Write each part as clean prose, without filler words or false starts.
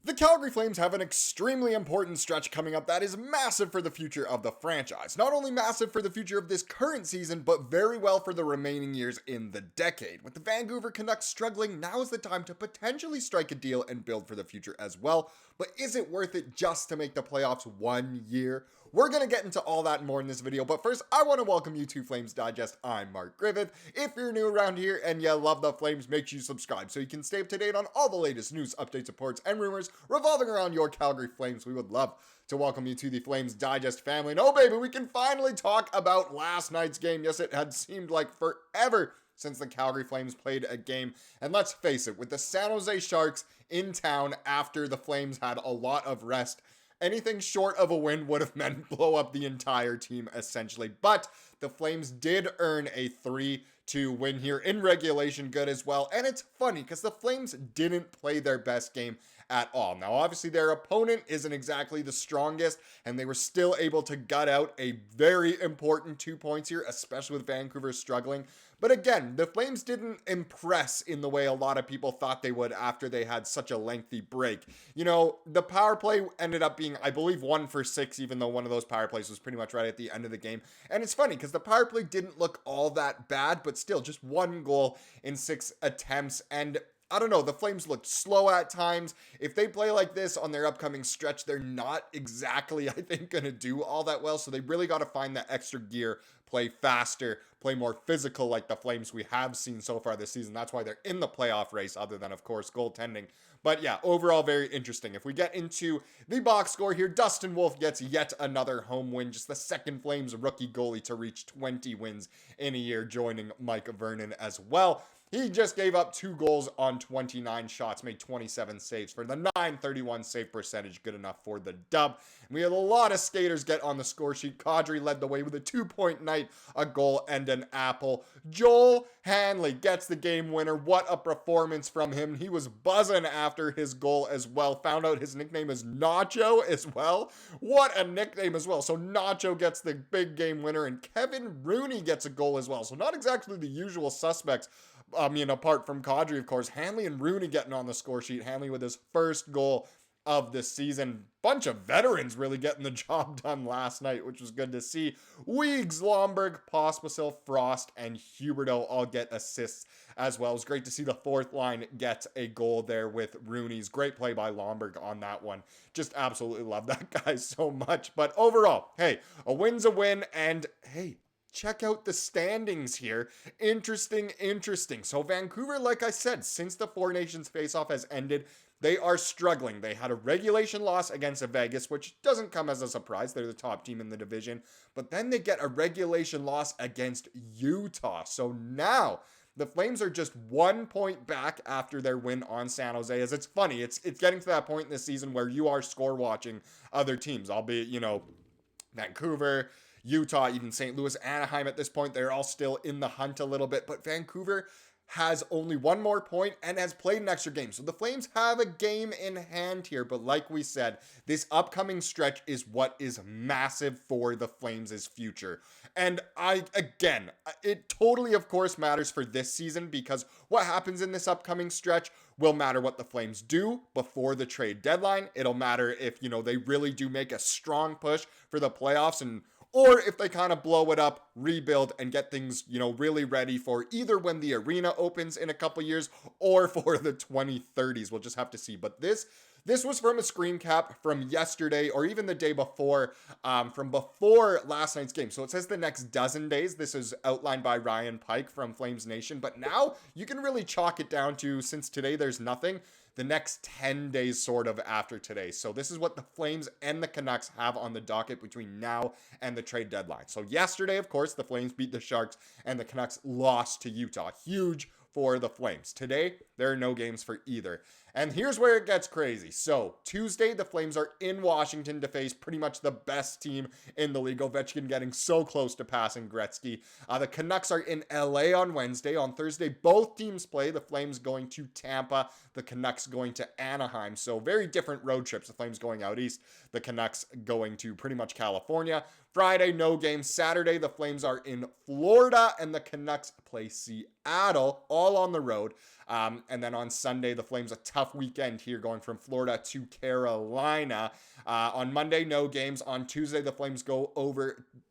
The Calgary Flames have an extremely important stretch coming up that is massive for the future of the franchise. Not only massive for the future of this current season, but very well for the remaining years in the decade. With the Vancouver Canucks struggling, now is the time to potentially strike a deal and build for the future as well. But is it worth it just to make the playoffs 1 year? We're going to get into all that and more in this video, but first, I want to welcome you to Flames Digest. I'm Mark Griffith. If you're new around here and you love the Flames, make sure you subscribe so you can stay up to date on all the latest news, updates, reports, and rumors revolving around your Calgary Flames. We would love to welcome you to the Flames Digest family. And oh baby, we can finally talk about last night's game. Yes, it had seemed like forever since the Calgary Flames played a game. And let's face it, with the San Jose Sharks in town after the Flames had a lot of rest, anything short of a win would have meant blow up the entire team, essentially. But the Flames did earn a 3-2 win here in regulation, good as well. And it's funny because the Flames didn't play their best game at all. Now, obviously, their opponent isn't exactly the strongest, and they were still able to gut out a very important 2 points here, especially with Vancouver struggling. But again, the Flames didn't impress in the way a lot of people thought they would after they had such a lengthy break. You know, the power play ended up being, I believe, 1 for 6, even though one of those power plays was pretty much right at the end of the game. And it's funny because the power play didn't look all that bad, but still just 1 goal in 6 attempts. And I don't know, the Flames looked slow at times. If they play like this on their upcoming stretch, they're not exactly, I think, going to do all that well. So they really got to find that extra gear, play faster, play more physical like the Flames we have seen so far this season. That's why they're in the playoff race, other than, of course, goaltending. But yeah, overall, very interesting. If we get into the box score here, Dustin Wolf gets yet another home win. Just the second Flames rookie goalie to reach 20 wins in a year, joining Mike Vernon as well. He just gave up 2 goals on 29 shots, made 27 saves for the .931 save percentage, good enough for the dub. We had a lot of skaters get on the score sheet. Kadri led the way with a 2-point night, a goal, and an apple. Joel Hanley gets the game winner. What a performance from him. He was buzzing after his goal as well. Found out his nickname is Nacho as well. What a nickname as well. So Nacho gets the big game winner, and Kevin Rooney gets a goal as well. So not exactly the usual suspects. Apart from Kadri, of course, Hanley and Rooney getting on the score sheet. Hanley with his first goal of the season. Bunch of veterans really getting the job done last night, which was good to see. Weegs, Lomberg, Pospisil, Frost, and Huberdeau all get assists as well. It was great to see the fourth line get a goal there with Rooney's. Great play by Lomberg on that one. Just absolutely love that guy so much. But overall, hey, a win's a win, and hey, check out the standings here. Interesting. So Vancouver, like I said, since the Four Nations face-off has ended, they are struggling. They had a regulation loss against Vegas, which doesn't come as a surprise. They're the top team in the division. But then they get a regulation loss against Utah. So now the Flames are just 1 point back after their win on San Jose. As it's funny, it's getting to that point in the season where you are score watching other teams, albeit, Vancouver, Utah, even St. Louis, Anaheim at this point. They're all still in the hunt a little bit, but Vancouver has only 1 more point and has played an extra game. So the Flames have a game in hand here, but like we said, this upcoming stretch is what is massive for the Flames' future. And it totally, of course, matters for this season because what happens in this upcoming stretch will matter what the Flames do before the trade deadline. It'll matter if, they really do make a strong push for the playoffs or if they kind of blow it up, rebuild, and get things, really ready for either when the arena opens in a couple years or for the 2030s. We'll just have to see. But this was from a screen cap from yesterday or even the day before, from before last night's game. So it says the next dozen days. This is outlined by Ryan Pike from Flames Nation. But now you can really chalk it down to, since today there's nothing, the next 10 days sort of after today. So this is what the Flames and the Canucks have on the docket between now and the trade deadline. So yesterday, of course, the Flames beat the Sharks and the Canucks lost to Utah. Huge for the Flames. Today, there are no games for either. And here's where it gets crazy. So Tuesday, the Flames are in Washington to face pretty much the best team in the league. Ovechkin getting so close to passing Gretzky. The Canucks are in LA on Wednesday. On Thursday, both teams play. The Flames going to Tampa, the Canucks going to Anaheim. So very different road trips. The Flames going out east, the Canucks going to pretty much California. Friday, no game. Saturday, the Flames are in Florida and the Canucks play Seattle, all on the road. And then on Sunday, the Flames a tough tough weekend here going from Florida to Carolina. On Monday, no games. On Tuesday, the Flames go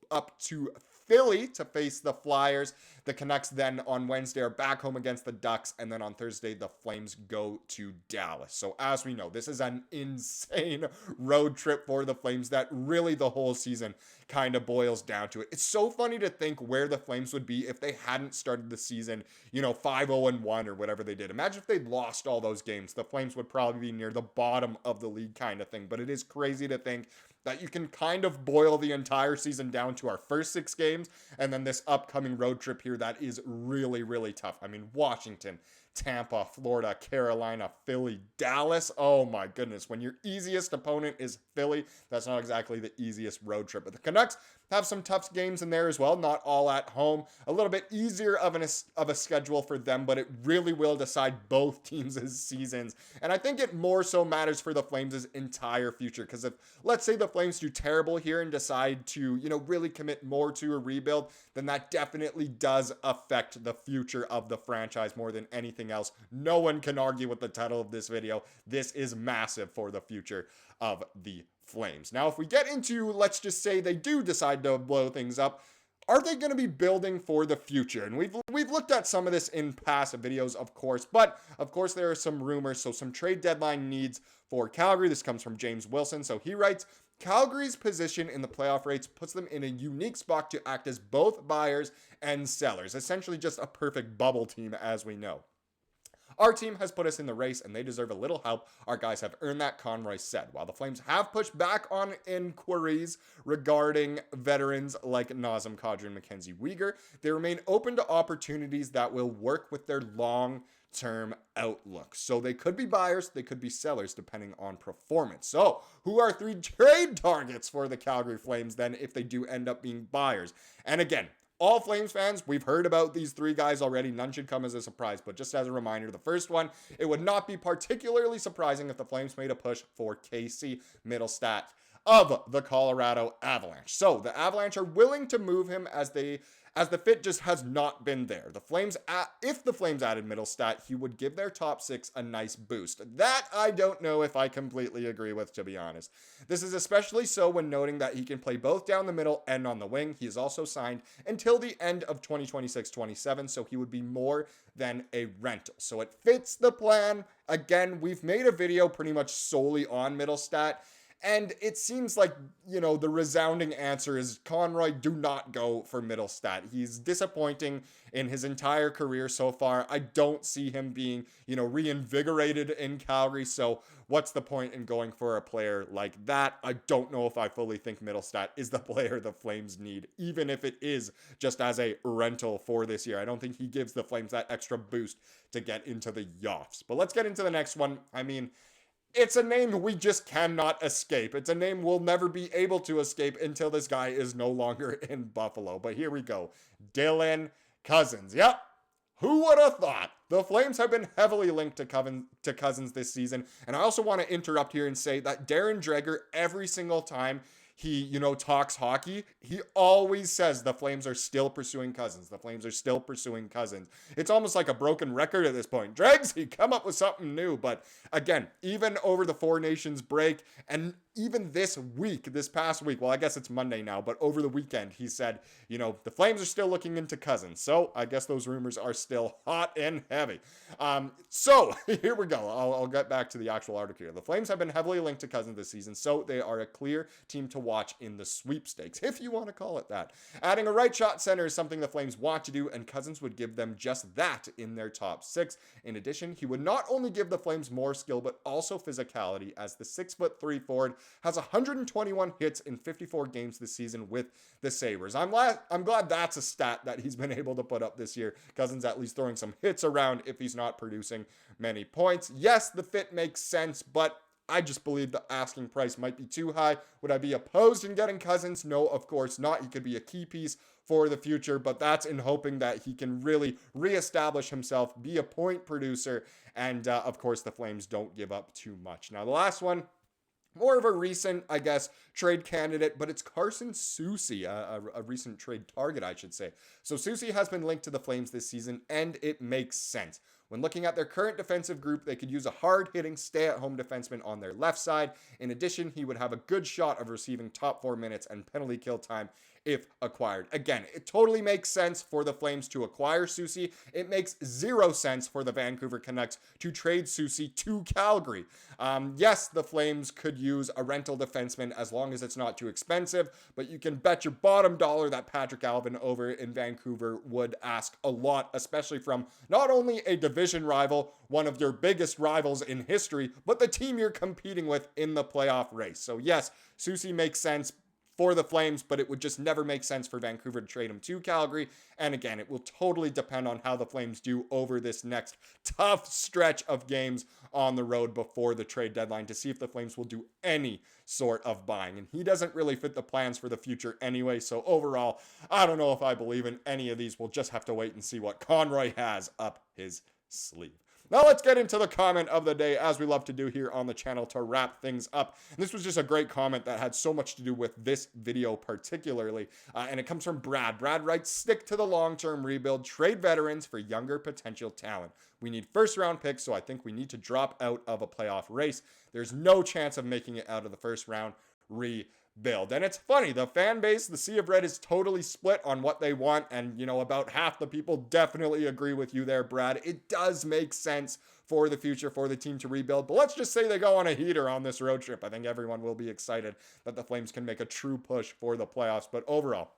up to Philly to face the Flyers. The Canucks then on Wednesday are back home against the Ducks, and then on Thursday the Flames go to Dallas. So as we know, this is an insane road trip for the Flames that really the whole season kind of boils down to it. It's so funny to think where the Flames would be if they hadn't started the season, 5-0-1 or whatever they did. Imagine if they'd lost all those games. The Flames would probably be near the bottom of the league kind of thing. But it is crazy to think that you can kind of boil the entire season down to our first 6 games and then this upcoming road trip here that is really, really tough. I mean, Washington, Tampa, Florida, Carolina, Philly, Dallas. Oh my goodness. When your easiest opponent is Philly, that's not exactly the easiest road trip. But the Canucks have some tough games in there as well. Not all at home. A little bit easier of a schedule for them, but it really will decide both teams' seasons. And I think it more so matters for the Flames' entire future. Because if, let's say the Flames do terrible here and decide to, really commit more to a rebuild, then that definitely does affect the future of the franchise more than anything else. No one can argue with the title of this video. This is massive for the future of the Flames. Now, if we get into, let's just say they do decide to blow things up, are they going to be building for the future? And we've looked at some of this in past videos, of course, but of course there are some rumors, so some trade deadline needs for Calgary. This comes from James Wilson. So he writes, Calgary's position in the playoff race puts them in a unique spot to act as both buyers and sellers, essentially just a perfect bubble team as we know. Our team has put us in the race and they deserve a little help. Our guys have earned that, Conroy said. While the Flames have pushed back on inquiries regarding veterans like Nazem Kadri and MacKenzie Weegar, they remain open to opportunities that will work with their long-term outlook. So they could be buyers, they could be sellers, depending on performance. So who are 3 trade targets for the Calgary Flames then if they do end up being buyers? And again, all Flames fans, we've heard about these 3 guys already. None should come as a surprise. But just as a reminder, the first one, it would not be particularly surprising if the Flames made a push for Casey Mittelstadt of the Colorado Avalanche. So the Avalanche are willing to move him as the fit just has not been there. If the Flames added Mittelstadt, he would give their top 6 a nice boost. That I don't know if I completely agree with, to be honest. This is especially so when noting that he can play both down the middle and on the wing. He is also signed until the end of 2026-27, so he would be more than a rental. So it fits the plan. Again, we've made a video pretty much solely on Mittelstadt. And it seems like, the resounding answer is Conroy, do not go for Mittelstadt. He's disappointing in his entire career so far. I don't see him being, reinvigorated in Calgary. So what's the point in going for a player like that? I don't know if I fully think Mittelstadt is the player the Flames need, even if it is just as a rental for this year. I don't think he gives the Flames that extra boost to get into the Yoffs. But let's get into the next one. I mean, it's a name we just cannot escape. It's a name we'll never be able to escape until this guy is no longer in Buffalo. But here we go. Dylan Cozens. Yep. Who would have thought? The Flames have been heavily linked to Cozens this season. And I also want to interrupt here and say that Darren Dreger, every single time he, talks hockey, he always says the Flames are still pursuing Cozens. The Flames are still pursuing Cozens. It's almost like a broken record at this point. Dregs, he come up with something new. But again, even over the 4 Nations break and even this past week, well, I guess it's Monday now, but over the weekend, he said, the Flames are still looking into Cozens. So I guess those rumors are still hot and heavy. So here we go. I'll get back to the actual article here. The Flames have been heavily linked to Cozens this season, so they are a clear team to watch in the sweepstakes, if you want to call it that. Adding a right shot center is something the Flames want to do, and Cozens would give them just that in their top 6. In addition, he would not only give the Flames more skill, but also physicality, as the 6'3" forward has 121 hits in 54 games this season with the Sabres. I'm glad that's a stat that he's been able to put up this year. Cozens at least throwing some hits around if he's not producing many points. Yes, the fit makes sense, but I just believe the asking price might be too high. Would I be opposed in getting Cozens? No, of course not. He could be a key piece for the future, but that's in hoping that he can really reestablish himself, be a point producer, and of course the Flames don't give up too much. Now the last one, more of a recent, I guess, trade candidate, but it's Carson Soucy, a recent trade target, I should say. So Soucy has been linked to the Flames this season, and it makes sense. When looking at their current defensive group, they could use a hard-hitting, stay-at-home defenseman on their left side. In addition, he would have a good shot of receiving top 4 minutes and penalty kill time if acquired. Again, it totally makes sense for the Flames to acquire Soucy. It makes zero sense for the Vancouver Canucks to trade Soucy to Calgary. Yes, the Flames could use a rental defenseman as long as it's not too expensive, but you can bet your bottom dollar that Patrick Alvin over in Vancouver would ask a lot, especially from not only a division rival, one of your biggest rivals in history, but the team you're competing with in the playoff race. So yes, Soucy makes sense for the Flames, but it would just never make sense for Vancouver to trade him to Calgary. And again, it will totally depend on how the Flames do over this next tough stretch of games on the road before the trade deadline to see if the Flames will do any sort of buying. And he doesn't really fit the plans for the future anyway. So overall, I don't know if I believe in any of these. We'll just have to wait and see what Conroy has up his sleeve. Now let's get into the comment of the day, as we love to do here on the channel to wrap things up. And this was just a great comment that had so much to do with this video particularly, and it comes from Brad. Brad writes, stick to the long-term rebuild, trade veterans for younger potential talent. We need first-round picks, so I think we need to drop out of a playoff race. There's no chance of making it out of the first round. Rebuild. And it's funny, the fan base, the Sea of Red, is totally split on what they want, and about half the people definitely agree with you there, Brad. It does make sense for the future for the team to rebuild, but let's just say they go on a heater on this road trip. I think everyone will be excited that the Flames can make a true push for the playoffs. But overall,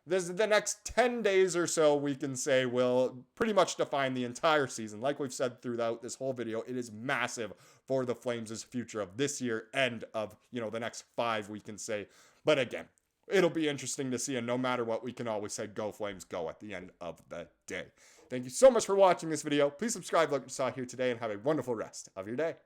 the next 10 days or so, we can say, will pretty much define the entire season. Like we've said throughout this whole video, it is massive for the Flames' future of this year and of, the next 5, we can say. But again, it'll be interesting to see, and no matter what, we can always say, go Flames, go at the end of the day. Thank you so much for watching this video. Please subscribe like you saw here today, and have a wonderful rest of your day.